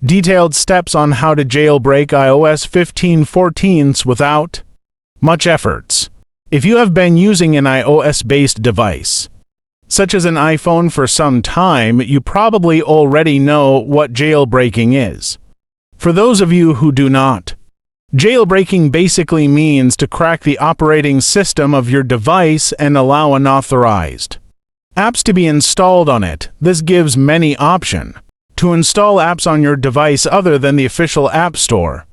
Detailed steps on how to jailbreak iOS 15.14 without much efforts. If you have been using an iOS-based device, such as an iPhone for some time, you probably already know what jailbreaking is. For those of you who do not, jailbreaking basically means to crack the operating system of your device and allow unauthorized apps to be installed on it. This gives many options to install apps on your device other than the official App Store.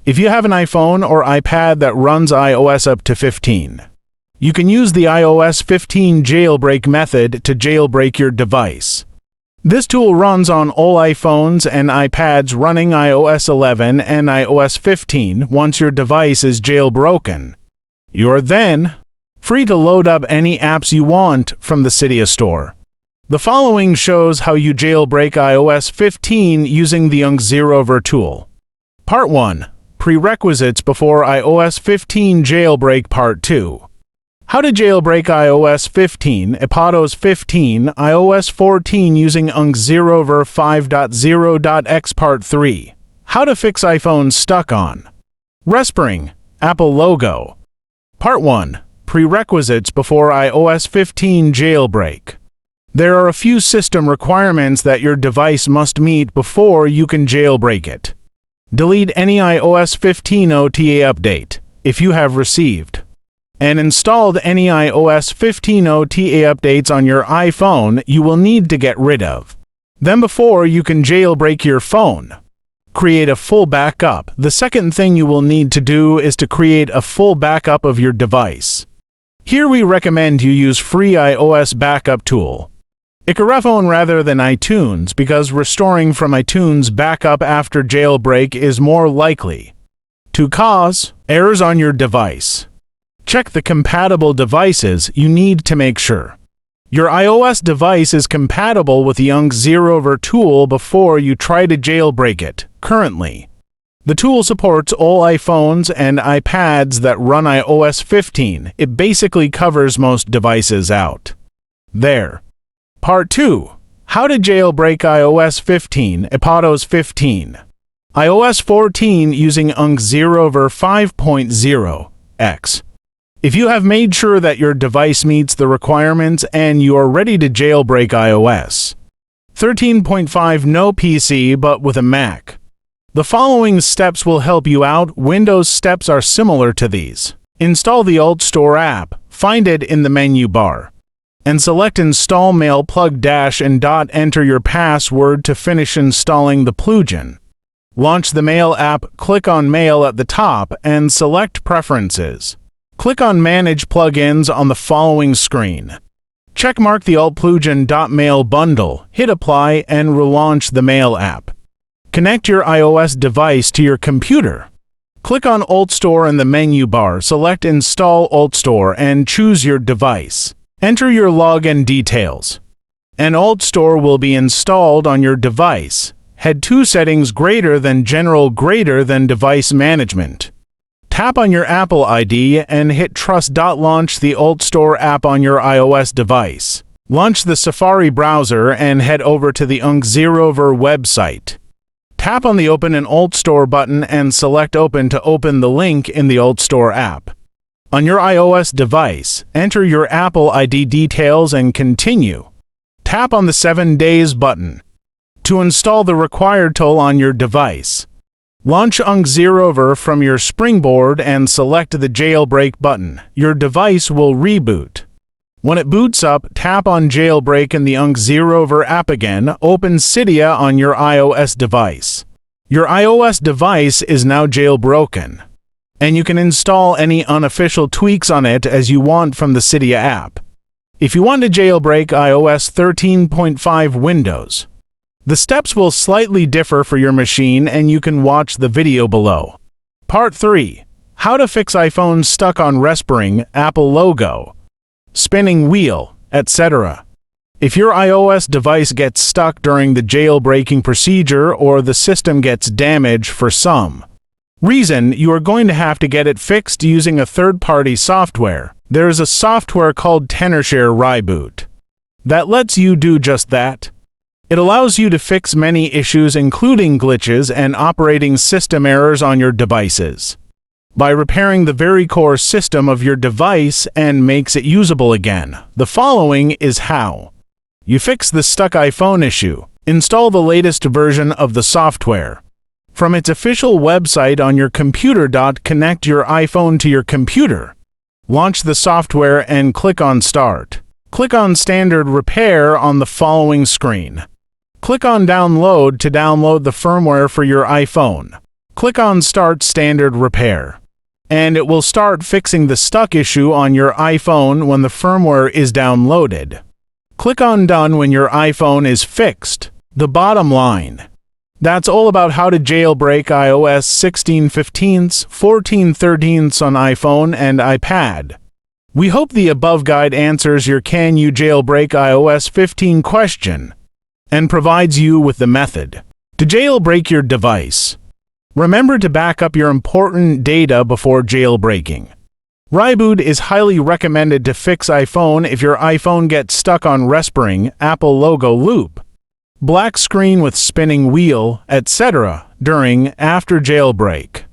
If you have an iPhone or iPad that runs iOS up to 15, you can use the iOS 15 jailbreak method to jailbreak your device. This tool runs on all iPhones and iPads running iOS 11 and iOS 15. Once your device is jailbroken, you're then free to load up any apps you want from the Cydia store. The following shows how you jailbreak iOS 15 using the Jailbreak tool. Part 1. Prerequisites before iOS 15 jailbreak. Part 2. How to jailbreak iOS 15, iPadOS 15, iOS 14 using Jailbreak 5.0.x. Part 3. How to fix iPhone stuck on Respring, Apple logo. Part 1. Prerequisites before iOS 15 jailbreak. There are a few system requirements that your device must meet before you can jailbreak it. Delete any iOS 15 OTA update, if you have received and installed any iOS 15 OTA updates on your iPhone you will need to get rid of. Then before you can jailbreak your phone, create a full backup. The second thing you will need to do is to create a full backup of your device. Here we recommend you use free iOS backup tool, iPhone rather than iTunes, because restoring from iTunes backup after jailbreak is more likely to cause errors on your device. Check the compatible devices. You need to make sure your iOS device is compatible with the Jailbreak tool before you try to jailbreak it. Currently, the tool supports all iPhones and iPads that run iOS 15. It basically covers most devices out there. Part 2. How to jailbreak iOS 15, iPadOS 15, iOS 14 using Jailbreak 5.0.x. If you have made sure that your device meets the requirements and you are ready to jailbreak iOS 13.5 no PC but with a Mac, the following steps will help you out. Windows steps are similar to these. Install the Alt Store app, find it in the menu bar, and select Install Mail Plug - and enter your password to finish installing the plugin. Launch the Mail app, click on Mail at the top and select Preferences. Click on Manage Plugins on the following screen. Checkmark the Alt plugin .mail bundle, hit Apply and relaunch the Mail app. Connect your iOS device to your computer. Click on Alt Store in the menu bar, select Install Alt Store and choose your device. Enter your login details. An Alt Store will be installed on your device. Head to Settings General Device Management. Tap on your Apple ID and hit Trust. Launch the Alt Store app on your iOS device. Launch the Safari browser and head over to the Jailbreak website. Tap on the Open an Alt Store button and select Open to open the link in the Alt Store app. On your iOS device, enter your Apple ID details and continue. Tap on the 7 Days button to install the required tool on your device. Launch Jailbreak from your springboard and select the Jailbreak button. Your device will reboot. When it boots up, tap on Jailbreak in the Jailbreak app again. Open Cydia on your iOS device. Your iOS device is now jailbroken, and you can install any unofficial tweaks on it as you want from the Cydia app. If you want to jailbreak iOS 13.5 Windows, the steps will slightly differ for your machine and you can watch the video below. Part 3. How to fix iPhone stuck on Respring, Apple logo, spinning wheel, etc. If your iOS device gets stuck during the jailbreaking procedure or the system gets damaged for some reason, you are going to have to get it fixed using a third-party software. There is a software called Tenorshare Reboot that lets you do just that. It allows you to fix many issues including glitches and operating system errors on your devices by repairing the very core system of your device and makes it usable again. The following is how you fix the stuck iPhone issue. Install the latest version of the software from its official website on your computer. Connect your iPhone to your computer. Launch the software and click on Start. Click on Standard Repair on the following screen. Click on Download to download the firmware for your iPhone. Click on Start Standard Repair, and it will start fixing the stuck issue on your iPhone when the firmware is downloaded. Click on Done when your iPhone is fixed. The bottom line. That's all about how to jailbreak iOS 16.15, 14.13 on iPhone and iPad. We hope the above guide answers your "Can you jailbreak iOS 15" question and provides you with the method to jailbreak your device. Remember to back up your important data before jailbreaking. Reboot is highly recommended to fix iPhone if your iPhone gets stuck on respring, Apple logo loop, black screen with spinning wheel, etc. during, after jailbreak.